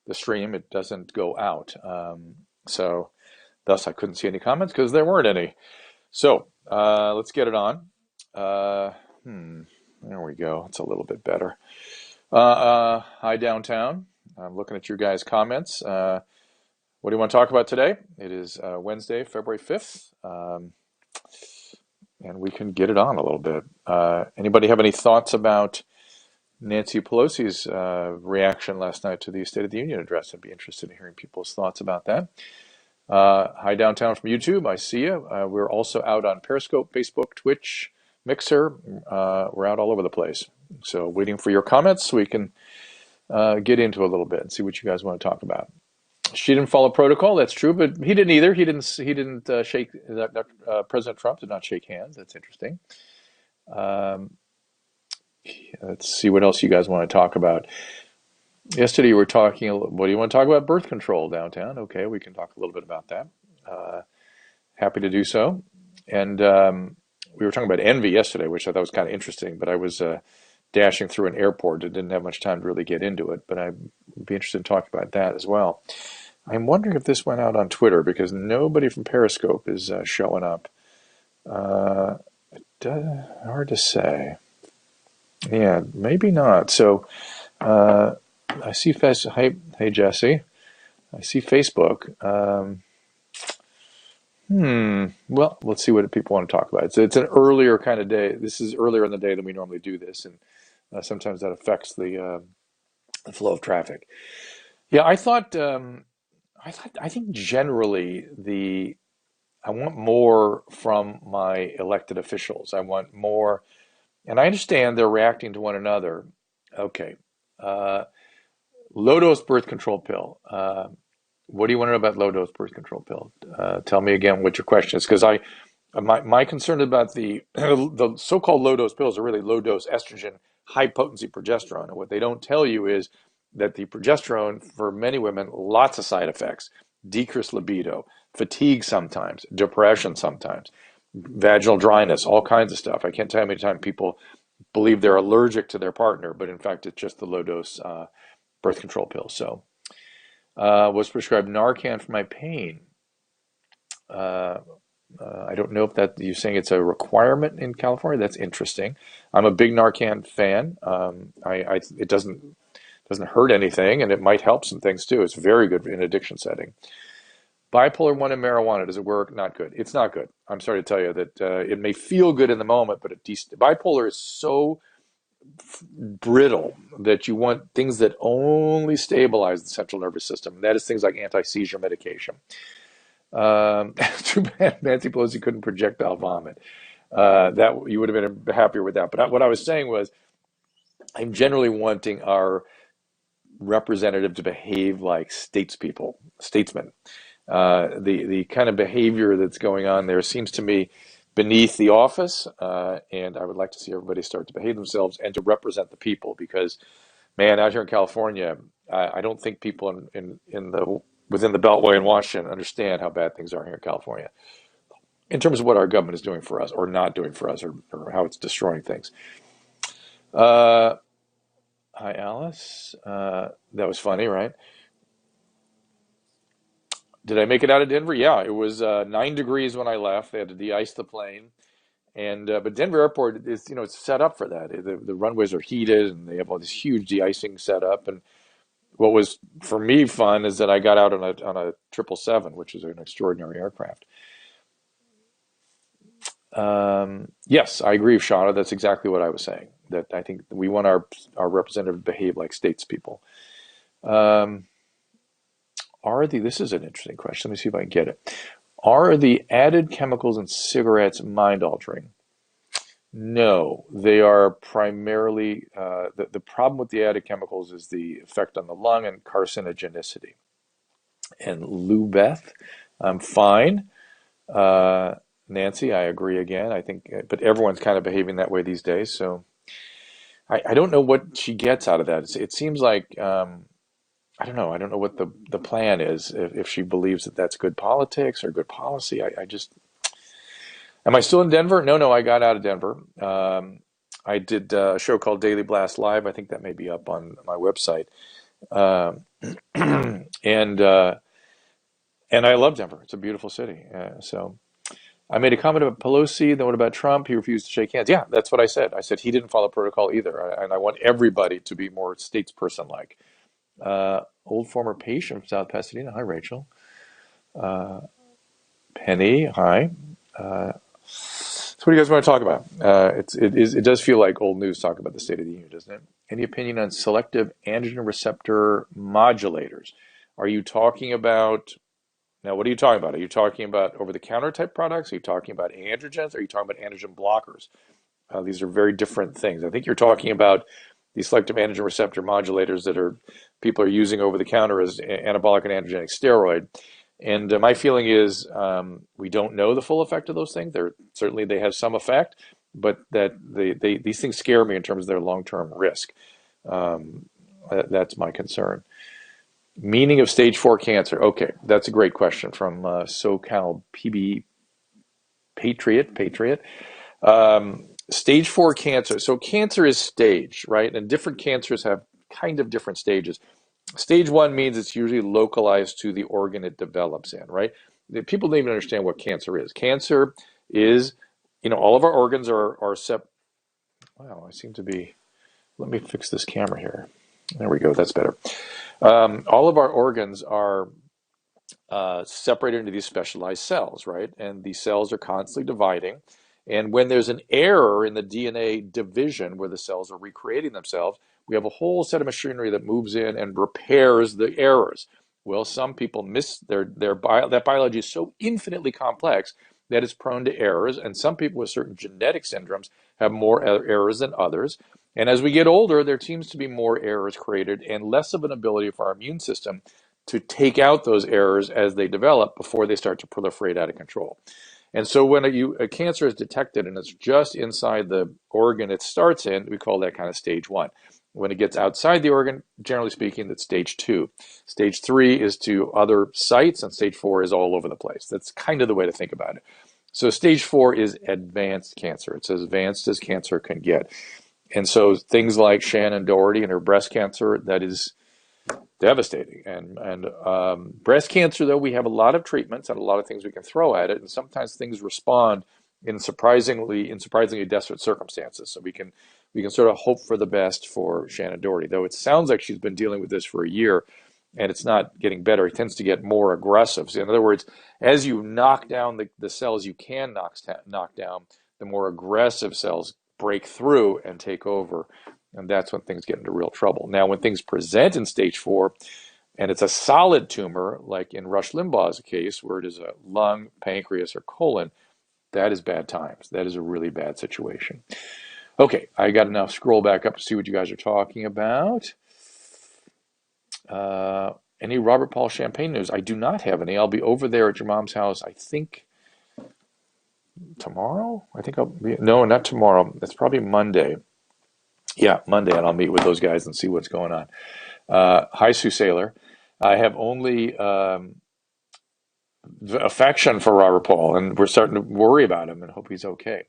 the stream, it doesn't go out. So thus I couldn't see any comments because there weren't any. So let's get it on. Uh, hmm, there we go. It's a little bit better. Hi, downtown. I'm looking at your guys' comments. What do you want to talk about today? It is Wednesday, February 5th, and we can get it on a little bit. Anybody have any thoughts about Nancy Pelosi's reaction last night to the State of the Union address? I'd be interested in hearing people's thoughts about that. Hi, downtown from YouTube. I see you. We're also out on Periscope, Facebook, Twitch, Mixer. We're out all over the place. So waiting for your comments so we can get into a little bit and see what you guys want to talk about. She didn't follow protocol. That's true, but he didn't either. He didn't shake. President Trump did not shake hands. That's interesting. Um, let's see what else you guys want to talk about. Yesterday you were talking. What do you want to talk about? Birth control downtown. Okay, we can talk a little bit about that. Happy to do so. And we were talking about envy yesterday, which I thought was kind of interesting. But I was dashing through an airport and didn't have much time to really get into it. But I'd be interested in talking about that as well. I'm wondering if this went out on Twitter because nobody from Periscope is showing up. Hard to say. Yeah, maybe not. So I see hey Jesse. I see Facebook. Well, let's see what people want to talk about. It's an earlier kind of day. This is earlier in the day than we normally do this, and sometimes that affects the flow of traffic. Yeah, I think generally I want more from my elected officials. I want more, and I understand they're reacting to one another. Okay, low-dose birth control pill. What do you want to know about low-dose birth control pill? Tell me again what your question is, because my concern about the so-called low-dose pills are really low-dose estrogen, high-potency progesterone, and what they don't tell you is that the progesterone for many women, lots of side effects, decreased libido, fatigue sometimes, depression sometimes, vaginal dryness, all kinds of stuff. I can't tell you how many times people believe they're allergic to their partner, but in fact it's just the low-dose birth control pill. So was prescribed Narcan for my pain. I don't know if that you're saying it's a requirement in California. That's interesting. I'm a big Narcan fan. It doesn't hurt anything, and it might help some things too. It's very good in addiction setting. Bipolar 1 and marijuana, does it work? Not good. It's not good. I'm sorry to tell you that it may feel good in the moment, but bipolar is so brittle that you want things that only stabilize the central nervous system. And that is things like anti-seizure medication. Too bad Nancy Pelosi couldn't projectile vomit. That you would have been happier with that. But what I was saying was, I'm generally wanting our representative to behave like statesmen. The kind of behavior that's going on there seems to me beneath the office, and I would like to see everybody start to behave themselves and to represent the people. Because, man, out here in California, I don't think people within the Beltway in Washington understand how bad things are here in California in terms of what our government is doing for us or not doing for us, or how it's destroying things. Hi, Alice. That was funny, right? Did I make it out of Denver? Yeah, it was 9 degrees when I left. They had to de-ice the plane, and but Denver Airport is, it's set up for that. The runways are heated, and they have all this huge de-icing set up. And what was for me fun is that I got out on a 777, which is an extraordinary aircraft. Yes, I agree with Shauna. That's exactly what I was saying. That I think we want our representative to behave like statespeople. This is an interesting question. Let me see if I can get it. Are the added chemicals in cigarettes mind altering? No, they are primarily, the problem with the added chemicals is the effect on the lung and carcinogenicity. And Lou Beth, I'm fine. Nancy, I agree again. I think, but everyone's kind of behaving that way these days. So I don't know what she gets out of that. It seems like, I don't know. I don't know what the plan is, if she believes that that's good politics or good policy. Am I still in Denver? No, I got out of Denver. I did a show called Daily Blast Live. I think that may be up on my website. Uh, and uh, and I love Denver. It's a beautiful city. So I made a comment about Pelosi. Then what about Trump? He refused to shake hands. Yeah, that's what I said. I said he didn't follow protocol either, and I want everybody to be more statesperson-like. Old former patient from South Pasadena. Hi, Rachel. Uh, Penny. Hi. So what do you guys want to talk about? It does feel like old news talk about the State of the Union, doesn't it? Any opinion on selective androgen receptor modulators? Are you talking about Now, what are you talking about? Are you talking about over-the-counter type products? Are you talking about androgens? Are you talking about androgen blockers? These are very different things. I think you're talking about these selective androgen receptor modulators that people are using over the counter as anabolic and androgenic steroid. And my feeling is we don't know the full effect of those things. Certainly they have some effect, but that these things scare me in terms of their long-term risk. That's my concern. Meaning of stage 4 cancer. Okay, that's a great question from SoCal PB Patriot. Stage 4 cancer. So cancer is stage, right? And different cancers have kind of different stages. Stage 1 means it's usually localized to the organ it develops in, right? People don't even understand what cancer is. Cancer is, all of our organs are Wow, I seem to be. Let me fix this camera here. There we go. That's better. All of our organs are separated into these specialized cells, right? And these cells are constantly dividing. And when there's an error in the DNA division where the cells are recreating themselves, we have a whole set of machinery that moves in and repairs the errors. Well, some people miss that biology is so infinitely complex that it's prone to errors. And some people with certain genetic syndromes have more errors than others. And as we get older, there seems to be more errors created and less of an ability for our immune system to take out those errors as they develop before they start to proliferate out of control. And so when a cancer is detected and it's just inside the organ it starts in, we call that kind of stage 1. When it gets outside the organ, generally speaking, that's stage 2. Stage 3 is to other sites, and stage 4 is all over the place. That's kind of the way to think about it. So stage 4 is advanced cancer. It's as advanced as cancer can get. And so things like Shannon Doherty and her breast cancer, that is devastating. And breast cancer, though, we have a lot of treatments and a lot of things we can throw at it, and sometimes things respond in surprisingly desperate circumstances. So we can sort of hope for the best for Shannon Doherty, though it sounds like she's been dealing with this for a year, and it's not getting better. It tends to get more aggressive. So in other words, as you knock down the cells you can knock down, the more aggressive cells break through and take over. And that's when things get into real trouble. Now, when things present in stage 4, and it's a solid tumor, like in Rush Limbaugh's case, where it is a lung, pancreas, or colon, that is bad times. That is a really bad situation. Okay, I got to now scroll back up to see what you guys are talking about. Any Robert Paul Champagne news? I do not have any. I'll be over there at your mom's house, I think, tomorrow? No, not tomorrow. It's probably Monday. Yeah, Monday, and I'll meet with those guys and see what's going on. Hi, Sue Saylor. I have only affection for Robert Paul, and we're starting to worry about him and hope he's okay.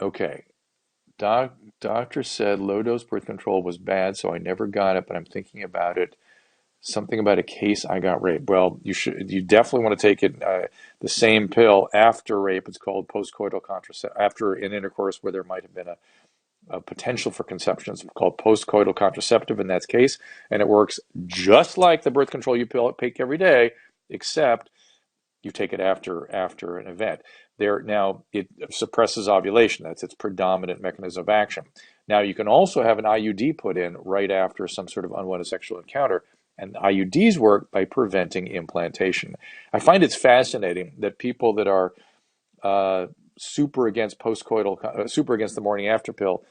Okay. Doctor said low-dose birth control was bad, so I never got it, but I'm thinking about it. Something about a case I got raped. Well, you definitely want to take it the same pill after rape. It's called postcoital contraceptive, after an intercourse where there might have been a potential for conception. It's called postcoital contraceptive in that case, and it works just like the birth control you take every day, except you take it after an event. Now it suppresses ovulation. That's its predominant mechanism of action. Now you can also have an IUD put in right after some sort of unwanted sexual encounter. And IUDs work by preventing implantation. I find it's fascinating that people that are super against super against the morning after pill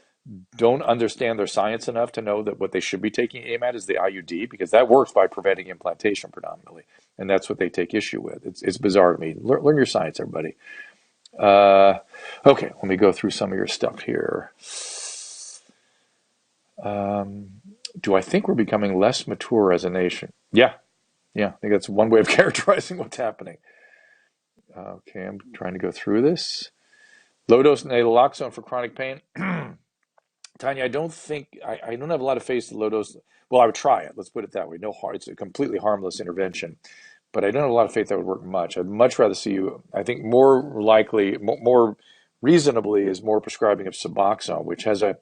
don't understand their science enough to know that what they should be taking aim at is the IUD, because that works by preventing implantation predominantly, and that's what they take issue with. It's bizarre to me. Learn your science, everybody. Okay, let me go through some of your stuff here. Do I think we're becoming less mature as a nation? Yeah, I think that's one way of characterizing what's happening. Okay, I'm trying to go through this. Low-dose naloxone for chronic pain. Tanya, I don't have a lot of faith in low dose. Well, I would try it. Let's put it that way. No harm. It's a completely harmless intervention, but I don't have a lot of faith that would work much. I'd much rather see you. I think more likely, more reasonably, is more prescribing of Suboxone, which has a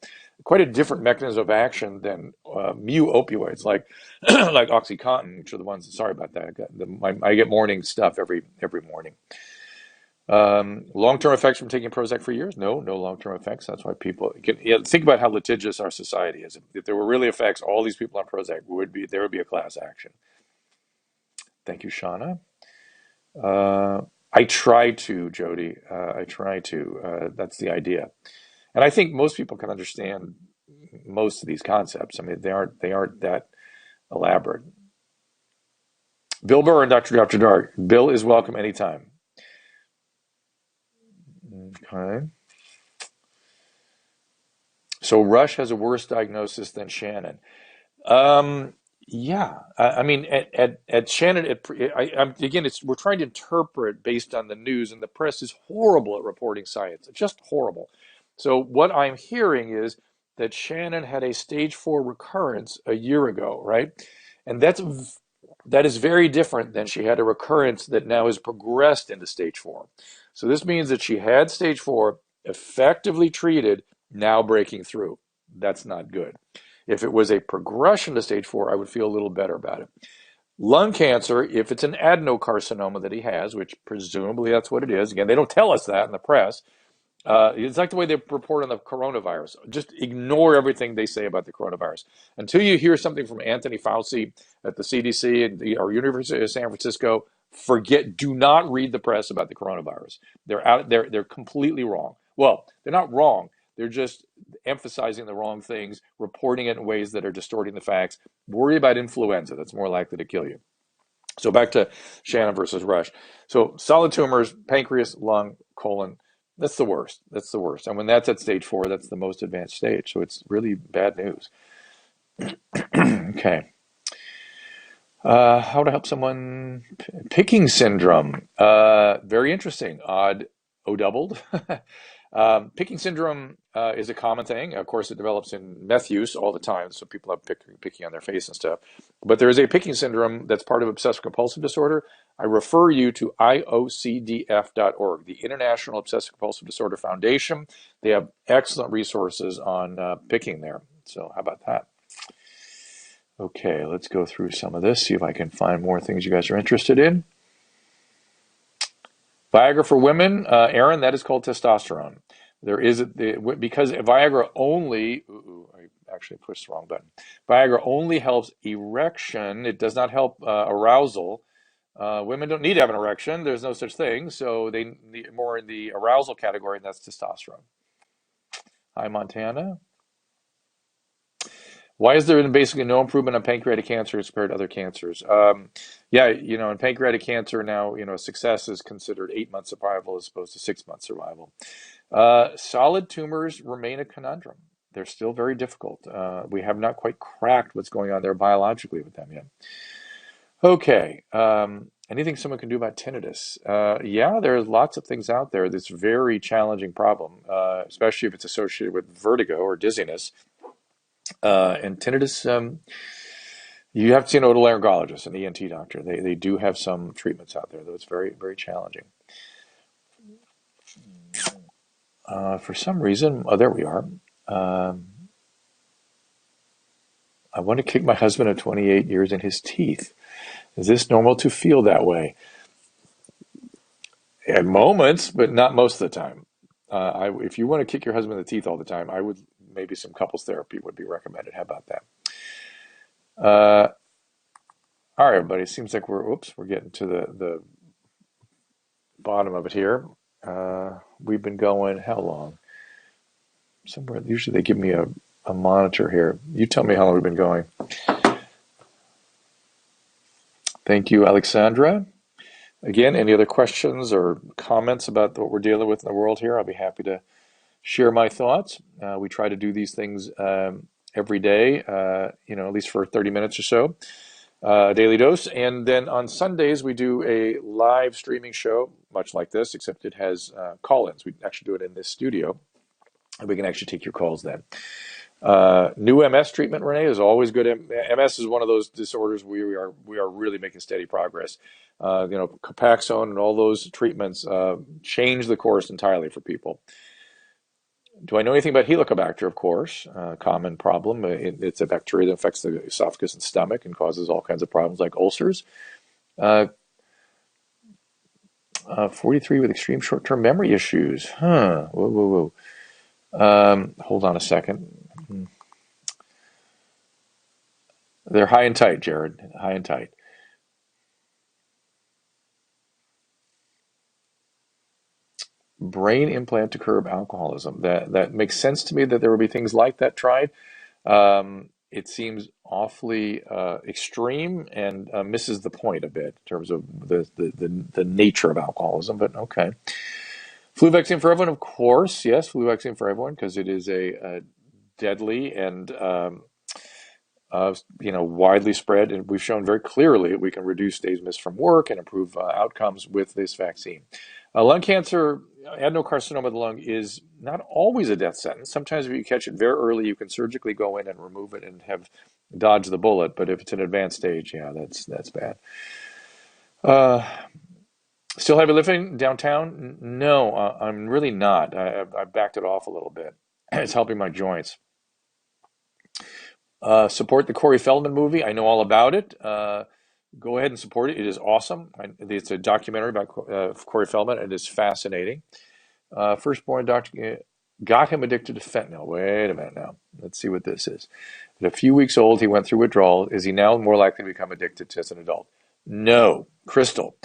quite a different mechanism of action than mu opioids like like OxyContin, which are the ones. Sorry about that. I get morning stuff every morning. Long-term effects from taking Prozac for years? No, no long-term effects. That's why people get, yeah, think about how litigious our society is. If there were really effects, all these people on Prozac there would be a class action. Thank you, Shauna. I try to, Jody. I try to. That's the idea, and I think most people can understand most of these concepts. I mean, they aren't that elaborate. Bill Burr and Dr. After Dark. Bill is welcome anytime. Okay. So Rush has a worse diagnosis than Shannon. Um, yeah, I mean, at Shannon, again, we're trying to interpret based on the news, and the press is horrible at reporting science, just horrible. So what I'm hearing is that Shannon had a stage 4 recurrence a year ago, right? And that is very different than she had a recurrence that now has progressed into stage 4. So this means that she had stage 4, effectively treated, now breaking through. That's not good. If it was a progression to stage 4, I would feel a little better about it. Lung cancer, if it's an adenocarcinoma that he has, which presumably that's what it is. Again, they don't tell us that in the press. It's like the way they report on the coronavirus. Just ignore everything they say about the coronavirus. Until you hear something from Anthony Fauci at the CDC and or University of San Francisco, do not read the press about the coronavirus. They're completely wrong. Well, they're not wrong. They're just emphasizing the wrong things, reporting it in ways that are distorting the facts. Worry about influenza. That's more likely to kill you. So back to Shannon versus Rush. So solid tumors, pancreas, lung, colon, that's the worst. That's the worst. And when that's at stage 4, that's the most advanced stage. So it's really bad news. Okay. How to help someone picking syndrome. Very interesting. Odd O doubled. Picking syndrome is a common thing. Of course, it develops in meth use all the time, so people have picking on their face and stuff. But there is a picking syndrome that's part of obsessive compulsive disorder. I refer you to IOCDF.org, the International Obsessive Compulsive Disorder Foundation. They have excellent resources on picking there. So how about that? Okay, let's go through some of this, see if I can find more things you guys are interested in. Viagra for women, Aaron, that is called testosterone. Because Viagra only, I actually pushed the wrong button. Viagra only helps erection. It does not help arousal. Women don't need to have an erection. There's no such thing. So they need more in the arousal category, and that's testosterone. Hi, Montana. Why has there been basically no improvement on pancreatic cancer as compared to other cancers? Yeah, in pancreatic cancer now, success is considered 8 month survival as opposed to 6 month survival. Solid tumors remain a conundrum. They're still very difficult. We have not quite cracked what's going on there biologically with them yet. Okay. Anything someone can do about tinnitus? Yeah, there's lots of things out there. This very challenging problem, especially if it's associated with vertigo or dizziness. And tinnitus, you have to see an otolaryngologist, an ENT doctor. They do have some treatments out there, though it's very, very challenging. For some reason, there we are. I want to kick my husband of 28 years in his teeth. Is this normal to feel that way? At moments, but not most of the time. If you want to kick your husband in the teeth all the time, maybe some couples therapy would be recommended. How about that? All right, everybody. It seems like we're getting to the bottom of it here. We've been going how long? Somewhere. Usually they give me a monitor here. You tell me how long we've been going. Thank you, Alexandra. Again, any other questions or comments about what we're dealing with in the world here? I'll be happy to share my thoughts. We try to do these things every day, at least for 30 minutes or so, daily dose. And then on Sundays, we do a live streaming show, much like this, except it has call-ins. We actually do it in this studio, and we can actually take your calls then. New MS treatment, Renee, is always good. MS is one of those disorders we are really making steady progress. Copaxone and all those treatments change the course entirely for people. Do I know anything about Helicobacter? Of course, common problem. It's a bacteria that affects the esophagus and stomach and causes all kinds of problems like ulcers. Uh, 43 with extreme short-term memory issues. Huh. Whoa, whoa, whoa. Hold on a second. They're high and tight, Jared. High and tight. Brain implant to curb alcoholism. That makes sense to me that there would be things like that tried. It seems awfully extreme and misses the point a bit in terms of the nature of alcoholism. But okay, flu vaccine for everyone, of course. Yes, flu vaccine for everyone because it is a deadly and widely spread, and we've shown very clearly we can reduce days missed from work and improve outcomes with this vaccine. Lung cancer, adenocarcinoma of the lung, is not always a death sentence. Sometimes if you catch it very early, you can surgically go in and remove it and have dodged the bullet. But if it's an advanced stage, yeah, that's bad. Uh, Still heavy lifting downtown? No, I'm really not. I backed it off a little bit. It's helping my joints. Support the Corey Feldman movie. I know all about it. Go ahead and support it. It is awesome. It's a documentary about Corey Feldman. It is fascinating. Firstborn doctor got him addicted to fentanyl. Wait a minute now. Let's see what this is. At a few weeks old, he went through withdrawal. Is he now more likely to become addicted to as an adult? No. Crystal.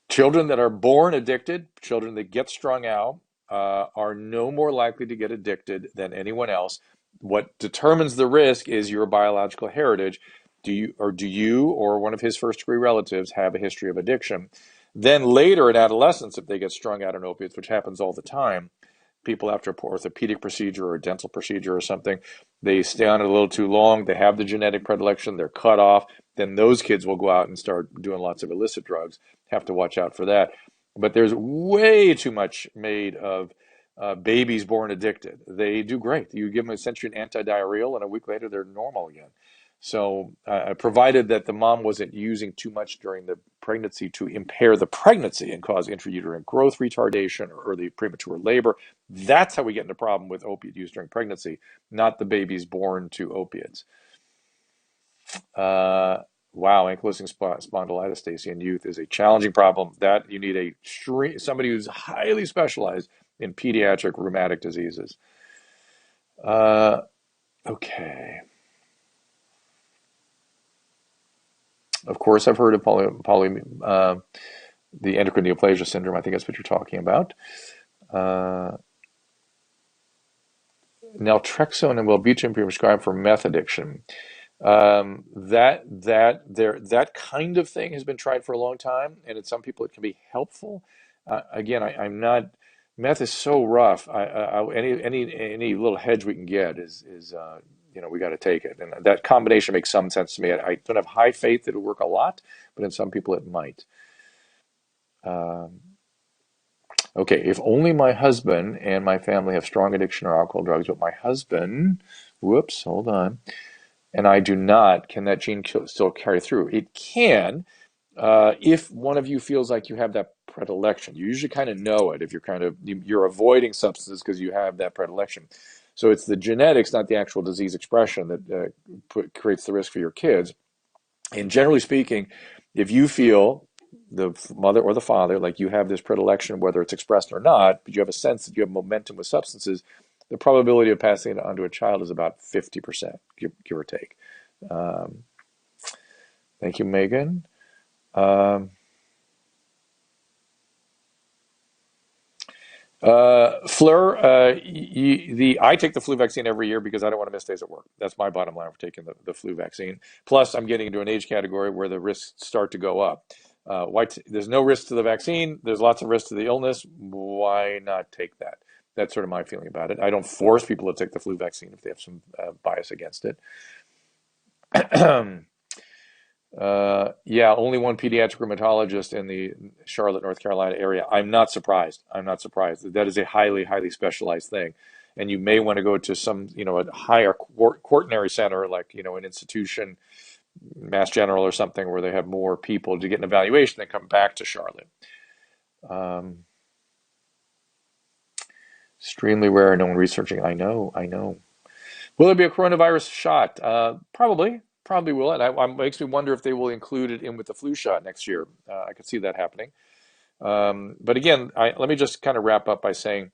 Children that are born addicted, children that get strung out, are no more likely to get addicted than anyone else. What determines the risk is your biological heritage. Do you or one of his first degree relatives have a history of addiction? Then later in adolescence, if they get strung out on opiates, which happens all the time, people after an orthopedic procedure or a dental procedure or something, they stay on it a little too long, they have the genetic predilection, they're cut off, then those kids will go out and start doing lots of illicit drugs. Have to watch out for that. But there's way too much made of babies born addicted. They do great. You give them essentially an antidiarrheal, and a week later they're normal again. So, provided that the mom wasn't using too much during the pregnancy to impair the pregnancy and cause intrauterine growth retardation or early premature labor, that's how we get into problem with opiate use during pregnancy, not the babies born to opiates. Uh, wow, ankylosing spondylitis, Stacy, in youth is a challenging problem. That you need somebody who's highly specialized in pediatric rheumatic diseases. Uh, okay. Of course, I've heard of the endocrine neoplasia syndrome. I think that's what you're talking about. Uh, Naltrexone and Wellbutrin being prescribed for meth addiction. That kind of thing has been tried for a long time, and in some people it can be helpful. Again, I'm not. Meth is so rough. Any little hedge we can get is we got to take it, and that combination makes some sense to me. I don't have high faith that it'll work a lot, but in some people it might. Um, okay, if only my husband and my family have strong addiction or alcohol, drugs, but my husband, whoops, hold on, and I do not, can that gene still carry through? It can, if one of you feels like you have that predilection. You usually kind of know it if you're avoiding substances because you have that predilection. So it's the genetics, not the actual disease expression, that creates the risk for your kids. And generally speaking, if you feel, the mother or the father, like you have this predilection, whether it's expressed or not, but you have a sense that you have momentum with substances, the probability of passing it on to a child is about 50%, give or take. Um, Thank you, Megan. Um, Fleur, I take the flu vaccine every year because I don't want to miss days at work. That's my bottom line for taking the flu vaccine. Plus, I'm getting into an age category where the risks start to go up. There's no risk to the vaccine. There's lots of risk to the illness. Why not take that? That's sort of my feeling about it. I don't force people to take the flu vaccine if they have some bias against it. Yeah, only one pediatric rheumatologist in the Charlotte, North Carolina area. I'm not surprised. I'm not surprised. That is a highly, highly specialized thing. and you may want to go to some, a higher quaternary center, like, an institution, Mass General or something, where they have more people to get an evaluation, then come back to Charlotte. Um, Extremely rare, no one researching. I know, I know. Will there be a coronavirus shot? Probably will. And it makes me wonder if they will include it in with the flu shot next year. I could see that happening. But again, let me just kind of wrap up by saying,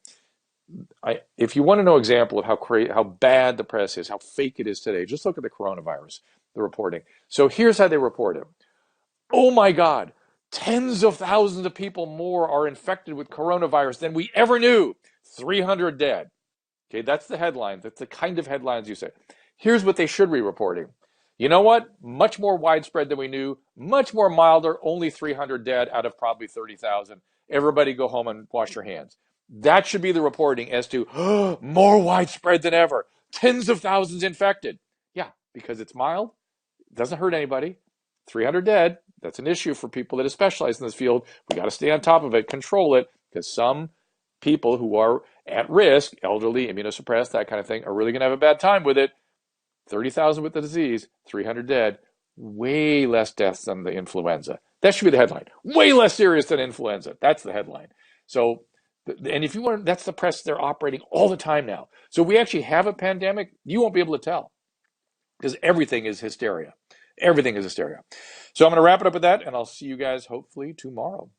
if you want to know an example of how bad the press is, how fake it is today, just look at the coronavirus, the reporting. So here's how they report it. Oh my God, tens of thousands of people more are infected with coronavirus than we ever knew. 300 dead. Okay, that's the headline. That's the kind of headlines you say. Here's what they should be reporting. You know what? Much more widespread than we knew, much more milder, only 300 dead out of probably 30,000. Everybody go home and wash your hands. That should be the reporting as to more widespread than ever. Tens of thousands infected. Yeah, because it's mild, it doesn't hurt anybody. 300 dead. That's an issue for people that are specialized in this field. We got to stay on top of it, control it, because some people who are at risk, elderly, immunosuppressed, that kind of thing, are really going to have a bad time with it. 30,000 with the disease, 300 dead, way less deaths than the influenza. That should be the headline. Way less serious than influenza. That's the headline. So, and if you want, that's the press they're operating all the time now. So if we actually have a pandemic, you won't be able to tell because everything is hysteria. Everything is hysteria. So I'm going to wrap it up with that, and I'll see you guys hopefully tomorrow.